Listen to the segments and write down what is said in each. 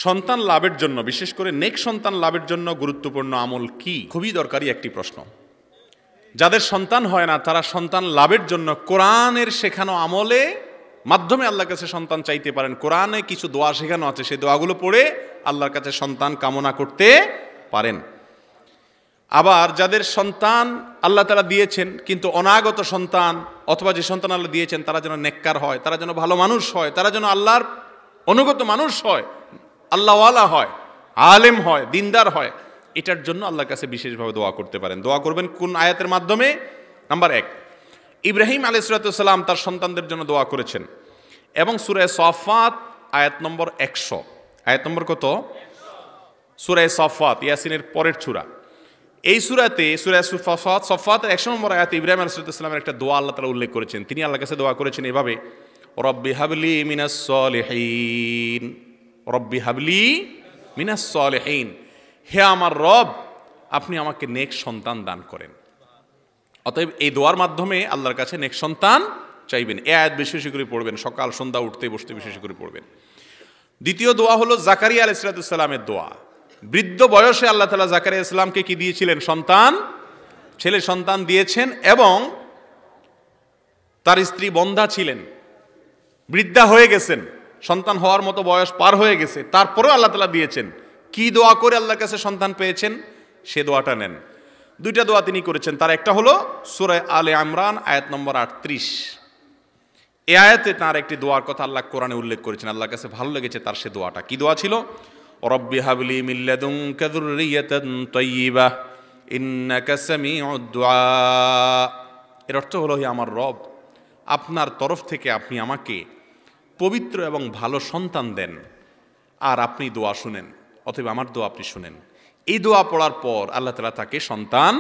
সন্তান লাভের জন্য, বিশেষ করে নেক সন্তান লাভের জন্য গুরুত্বপূর্ণ আমল কি? খুবই দরকারি একটি প্রশ্ন। যাদের সন্তান হয় না তারা সন্তান লাভের জন্য কোরআনের শেখানো আমলে মাধ্যমে আল্লাহর কাছে সন্তান চাইতে পারেন। কোরআনে কিছু দোয়া শেখানো আছে, সেই দোয়াগুলো পড়ে আল্লাহর কাছে সন্তান কামনা করতে পারেন। আবার যাদের সন্তান আল্লাহ তাআলা দিয়েছেন কিন্তু অনাগত সন্তান, অথবা যে সন্তান আল্লাহ দিয়েছেন তারা যেন নেককার হয়, তারা যেন ভালো মানুষ হয়, তারা যেন আল্লাহর অনুগত মানুষ হয়, আল্লাহওয়ালা হয়, আলেম হয়, দিনদার হয়, এটার জন্য আল্লাহর কাছে বিশেষভাবে দোয়া করতে পারেন। দোয়া করবেন কোন আয়াতের মাধ্যমে? নাম্বার 1, ইব্রাহিম আলাইহিস সালাম তার সন্তানদের জন্য দোয়া করেছেন এবং সূরা সাফফাত আয়াত নম্বর 100, আয়াত নম্বর কত? সূরা সাফফাত, ইয়াসিনের পরের সূরা। এই সূরাতে সূরা সাফফাতের 100 নম্বর আয়াতে ইব্রাহিম আলাইহিস সালামের একটা দোয়া আল্লাহ তাআলা উল্লেখ করেছেন। তিনি আল্লাহর কাছে দোয়া করেছেন এভাবে, রব্বি হাবলি মিনাস সলিহিন, রব্বি হাবলি মিনাস সলিহিন, হে আমার রব আপনি আমাকে নেক সন্তান দান করেন। অতএব এই দোয়ার মাধ্যমে আল্লাহর কাছে নেক সন্তান চাইবেন। এই আয়াত বেশি বেশি করে পড়বেন, সকাল সন্ধ্যা উঠতে বসতে বেশি বেশি করে পড়বেন। দ্বিতীয় দোয়া হলো জাকারিয়া আলাইহিস সালামের দোয়া। বৃদ্ধ বয়সে আল্লাহ তাআলা জাকারিয়া আলাইহিস সালামকে কি দিয়েছিলেন? সন্তান, ছেলে সন্তান দিয়েছেন এবং তার স্ত্রী বন্ধা ছিলেন, বৃদ্ধা হয়ে গেছেন, সন্তান হওয়ার মতো বয়স পার হয়ে গেছে, তারপরেও আল্লাহ তাআলা দিয়েছেন। কি দোয়া করে আল্লাহর কাছে সন্তান পেয়েছেন সে দোয়াটা নেন। দুইটা দোয়া তিনি করেছেন, তার একটা হলো সূরা আলে ইমরান আয়াত নম্বর 38। এই আয়াতে তার একটি দোয়ার কথা আল্লাহ কোরআনে উল্লেখ করেছেন, আল্লাহর কাছে ভালো লেগেছে তার সে দোয়াটা। কি দোয়া ছিল? রব্বি হাবলি মিন লাদুনকা যুররিয়াতান তাইয়্যিবাহ ইন্নাকা সামিউদ দুআ। এর অর্থ হলো, হে আমার রব আপনার তরফ থেকে আপনি আমাকে পবিত্র এবং ভালো সন্তান দেন আর আপনি দোয়া শুনেন, অতএব আমার দোয়া আপনি শুনেন। এই দোয়া পড়ার পর আল্লাহ তাআলা তাকে সন্তান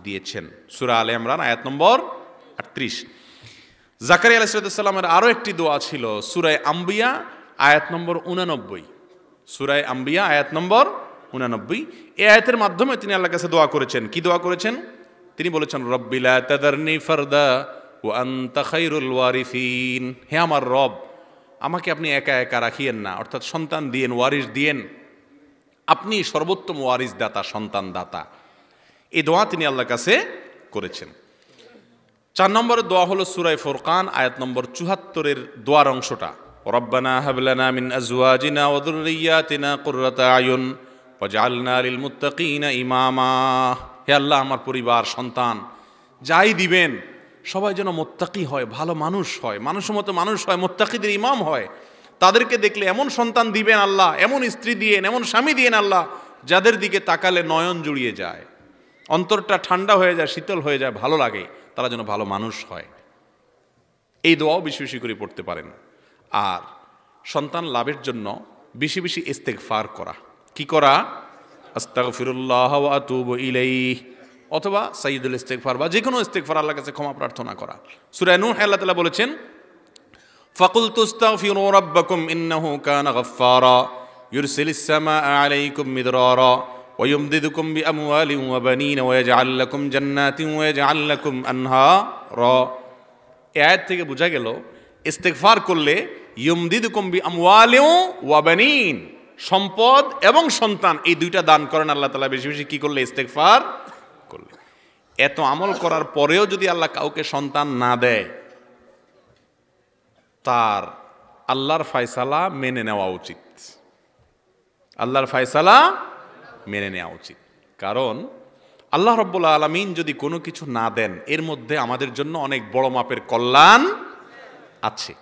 দিয়েছেন। সূরা আলে ইমরান আয়াত নম্বর 38। জাকারিয়া আলাইহিস সালামের আরও একটি দোয়া ছিল সূরা আম্বিয়া আয়াত নম্বর 89। সূরা আম্বিয়া আয়াত নম্বর 89, এই আয়াতের মাধ্যমে তিনি আল্লাহর কাছে দোয়া করেছেন। কি দোয়া করেছেন? তিনি বলেছেন, রব্বি লা তাযারনি ফারদা ওয়া আনতা খায়রুল ওয়ারিসিন, হে আমার রব আমাকে আপনি একা একা রাখিয়েন না, অর্থাৎ সন্তান দিয়েন, ওয়ারিস দিয়েন, আপনি সর্বোত্তম ওয়ারিস দাতা, সন্তান দাতা। এই দোয়া তিনি আল্লাহর কাছে করেছেন। 4 নম্বরের দোয়া হলো সূরা ফুরকান আয়াত নম্বর 74-এর দোয়ার অংশটা, রব্বানা হাব লানা মিন আজওয়াজিনা ওয়া যুররিয়াতিনা কুররাতা আয়ুন ওয়াজআলনা লিল মুত্তাকিনা ইমামা, হে আল্লাহ আমার পরিবার, সন্তান যাই দিবেন সবাই যেন মুত্তাকি হয়, ভালো মানুষ হয়, মানুষের মতো মানুষ হয়, মুত্তাকিদের ইমাম হয়। তাদেরকে দেখলে এমন সন্তান দিবেন আল্লাহ, এমন স্ত্রী দিয়েন, এমন স্বামী দিয়েন আল্লাহ, যাদের দিকে তাকালে নয়ন জুড়িয়ে যায়, অন্তরটা ঠান্ডা হয়ে যায়, শীতল হয়ে যায়, ভালো লাগে, তারা যেন ভালো মানুষ হয়। এই দোয়াও বেশি বেশি করে পড়তে পারেন। আর সন্তান লাভের জন্য বেশি বেশি ইস্তেগফার করা। কি করা? আস্তাগফিরুল্লাহ ওয়া আতুবু ইলাইহি, অথবা সাইয়্যিদুল ইস্তেগফার বা যে কোনো ইস্তেগফার, আল্লাহর কাছে ক্ষমা প্রার্থনা করা। সূরা নূহ আল্লাহ তাআলা বলেছেন, ফাকুলতু আস্তাগফিরু রাব্বাকুম ইন্নাহু কানা গাফফারা ইউরসিলিস সামাআ আলাইকুম মিদরারা ওয়া ইউমদিদুকুম বিআমওয়ালিন ওয়া বানিনা ওয়া ইয়াজআল লাকুম জান্নাতিন ওয়া ইয়াজআল লাকুম আনহারা। এই আয়াত থেকে বোঝা গেল ইস্তেগফার করলে ইউমদিদুকুম বিআমওয়ালিন ওয়া বানিন, সম্পদ এবং সন্তান এই দুইটা দান করেন আল্লাহ তাআলা বেশি বেশি কি করলে? ইস্তেগফার করলে। এত আমল করার পরেও যদি আল্লাহ কাউকে সন্তান না দেয়, তার আল্লাহর ফয়সালা মেনে নেওয়া উচিত, আল্লাহর ফয়সালা মেনে নেওয়া উচিত। কারণ আল্লাহ রাব্বুল আলামিন যদি কোনো কিছু না দেন, এর মধ্যে আমাদের জন্য অনেক বড় মাপের কল্যাণ আছে।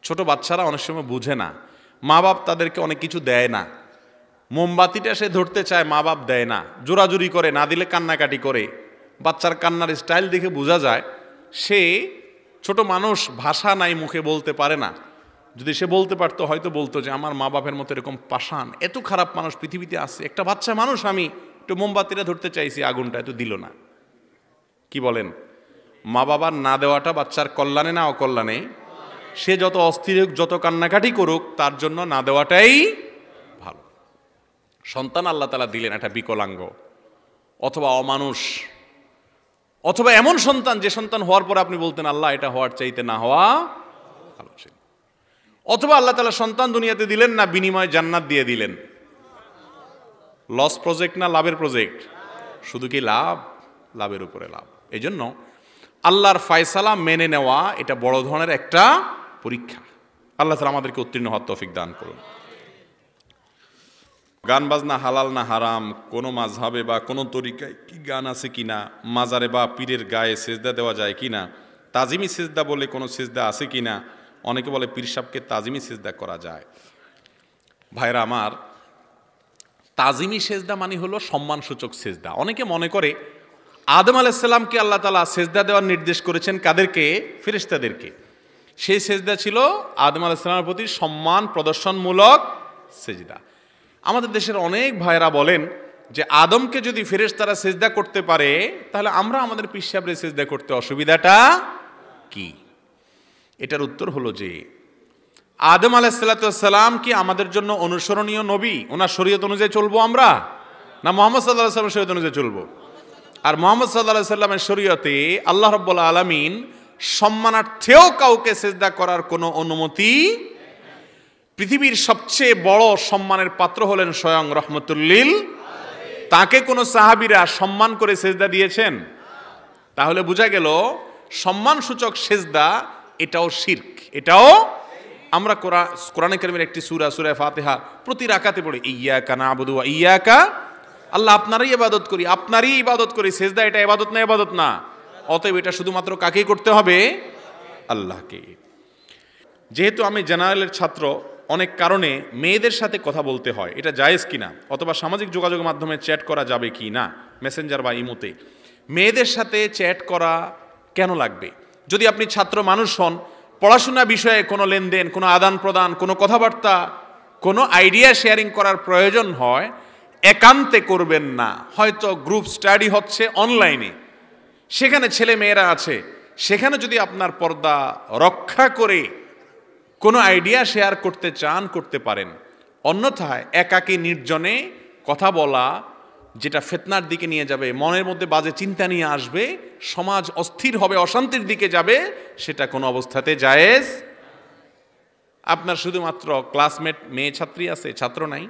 ছোট বাচ্চারা অনেক সময় বুঝে না, মা বাপ তাদেরকে অনেক কিছু দেয় না। মোমবাতিটা সে ধরতে চায়, মা বাপ দেয় না, জোরাজুরি করে, না দিলে কান্নাকাটি করে। বাচ্চার কান্নার স্টাইল দেখে বোঝা যায় সে ছোট মানুষ, ভাষা নাই, মুখে বলতে পারে না। যদি সে বলতে পারতো হয়তো বলতো যে আমার মা বাপের মতো এরকম পাষাণ, এত খারাপ মানুষ পৃথিবীতে আছে, একটা বাচ্চা মানুষ, আমি একটু মোমবাতিটা ধরতে চাইছি, আগুনটা এত দিল না। কি বলেন? মা বাবার না দেওয়াটা বাচ্চার কল্যাণে না অকল্যাণে? সে যত অস্থির হোক, যত কান্নাকাটি করুক, তার জন্য না দেওয়াটাই ভালো। সন্তান আল্লাহ তাআলা দিলেন একটা বিকলাঙ্গ অথবা অমানুষ, অথবা এমন সন্তান যে সন্তান হওয়ার পর আপনি বলতেন আল্লাহ এটা হওয়ার চাইতে না হওয়া ভালো ছিল। অথবা আল্লাহ তাআলা সন্তান দুনিয়াতে দিলেন না, বিনিময়ে জান্নাত দিয়ে দিলেন। লস প্রজেক্ট না লাভের প্রজেক্ট? শুধু কি লাভ? লাভের উপরে লাভ। এই জন্য আল্লাহর ফয়সালা মেনে নেওয়া এটা বড় ধরনের একটা পরীক্ষা। আল্লাহ তাআলা আমাদেরকে উত্তীর্ণ হওয়ার তৌফিক দান করুন। গান বাজনা হালাল না হারাম, কোনো মাযহাবে বা কোনো তরিকায় কি গান আছে কিনা, মাজারে বা পীরের গায়ে সেজদা দেওয়া যায় কিনা, তাজিমি সেজদা বলে কোনো সেজদা আছে কিনা, অনেকে বলে পীর সাহেবকে তাজিমি সেজদা করা যায়। ভাইরা আমার, তাজিমি সেজদা মানে হলো সম্মানসূচক সেজদা। অনেকে মনে করে আদম আলাইহিস সালামকে আল্লাহ তাআলা সেজদা দেওয়ার নির্দেশ করেছেন কাদেরকে? ফেরেশতাদেরকে। সেই সেজদা ছিল আদম আলাইহিস সালামের প্রতি সম্মান প্রদর্শনমূলক সেজদা। আমাদের দেশের অনেক ভাইরা বলেন যে আদমকে যদি ফেরেশতারা সেজদা করতে পারে তাহলে আমরা আমাদের পীর সাহেবের সেজদা করতে অসুবিধাটা কি? এটার উত্তর হলো যে আদম আলাইহিস সালাম কি আমাদের জন্য অনুসরণীয় নবী? ওনার শরীয়ত অনুযায়ী চলবো আমরা, না মুহাম্মদ সাল্লাল্লাহু আলাইহি ওয়াসাল্লামের শরীয়ত অনুযায়ী চলবো? আর মুহাম্মদ সাল্লাল্লাহু আলাইহি ওয়াসাল্লামের শরীয়তে আল্লাহ রাব্বুল আলামিন সম্মানার্থেও কাউকে সেজদা করার কোনো অনুমতি, পৃথিবীর সবচেয়ে বড় সম্মানের পাত্র হলেন স্বয়ং রহমতুল্লিল, তাকে কোনো সাহাবীরা সম্মান করে সেজদা দিয়েছেন? তাহলে বোঝা গেল সম্মানসূচক সেজদা এটাও শিরক। এটাও আমরা কোরআনে কারীমের একটি সূরা, সূরা ফাতিহা প্রতি রাকাতে পড়ি, ইয়্যাকা না'বুদু ওয়া ইয়্যাকা, আল্লাহ আপনারই ইবাদত করি, আপনারই ইবাদত করি। সেজদা এটা ইবাদত না? ইবাদত না। অতএব এটা শুধুমাত্র কাকেই করতে হবে? আল্লাহকে। যেহেতু আমি জেনারেলের ছাত্র, অনেক কারণে মেয়েদের সাথে কথা বলতে হয়, এটা জায়েজ কিনা, অথবা সামাজিক যোগাযোগের মাধ্যমে চ্যাট করা যাবে কি না, মেসেঞ্জার বা ইমোতে মেয়েদের সাথে চ্যাট করা কেন লাগবে? যদি আপনি ছাত্র মানুষ হন, পড়াশোনা বিষয়ে কোনো লেনদেন, কোনো আদান প্রদান, কোনো কথাবার্তা, কোনো আইডিয়া শেয়ারিং করার প্রয়োজন হয়, একান্তে করবেন না। হয়তো গ্রুপ স্টাডি হচ্ছে অনলাইনে, সেখানে ছেলে মেয়েরা আছে, সেখানে যদি আপনার পর্দা রক্ষা করে কোনো আইডিয়া শেয়ার করতে চান করতে পারেন। অন্যথায় একাকী নির্জনে কথা বলা, যেটা ফিতনার দিকে নিয়ে যাবে, মনের মধ্যে বাজে চিন্তা নিয়ে আসবে, সমাজ অস্থির হবে, অশান্তির দিকে যাবে, সেটা কোনো অবস্থাতে জায়েজ। আপনার শুধুমাত্র ক্লাসমেট মেয়ে ছাত্রী আছে, ছাত্র নাই।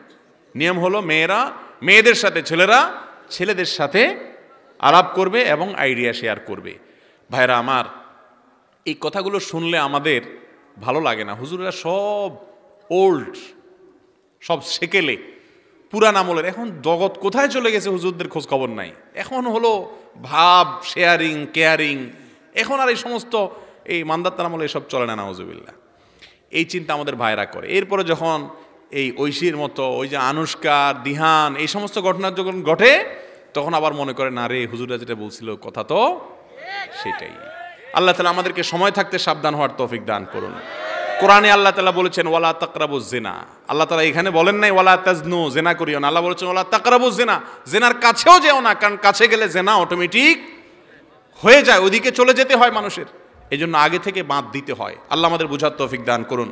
নিয়ম হলো মেয়েরা মেয়েদের সাথে, ছেলেরা ছেলেদের সাথে আলাপ করবে এবং আইডিয়া শেয়ার করবে। ভাইরা আমার, এই কথাগুলো শুনলে আমাদের ভালো লাগে না। হুজুররা সব ওল্ড, সব সেকেলে, পুরান আমলের। এখন জগৎ কোথায় চলে গেছে, হুজুরদের খোঁজ খবর নাই। এখন হলো ভাব, শেয়ারিং, কেয়ারিং। এখন আর এই সমস্ত এই মান্দাতার আমলে এসব চলে না, নাউজুবিল্লাহ। এই চিন্তা আমাদের ভাইরা করে। এরপরে যখন এই ঐশীর মতো, ওই যে আনুষ্কা, দিহান, এই সমস্ত ঘটনা যখন ঘটে, তখন আবার মনে করে না রে, হুজুররা যেটা বলছিল কথা তো সেটাই। আল্লাহ তাআলা আমাদেরকে সময় থাকতে সাবধান হওয়ার তৌফিক দান করুন। কোরআনে আল্লাহ তাআলা বলেছেন ওয়ালা তাকরাবুজ জিনা। আল্লাহ তাআলা এখানে বলেন নাই ওয়ালা তাজনু, জিনা করিও না। আল্লাহ বলেছেন ওয়ালা তাকরাবুজ জিনা, জিনার কাছেও যেও না, কারণ কাছে গেলে জিনা অটোমেটিক হয়ে যায়, ওদিকে চলে যেতে হয় মানুষের। এই জন্য আগে থেকে বাঁধ দিতে হয়। আল্লাহ আমাদের বুঝার তৌফিক দান করুন।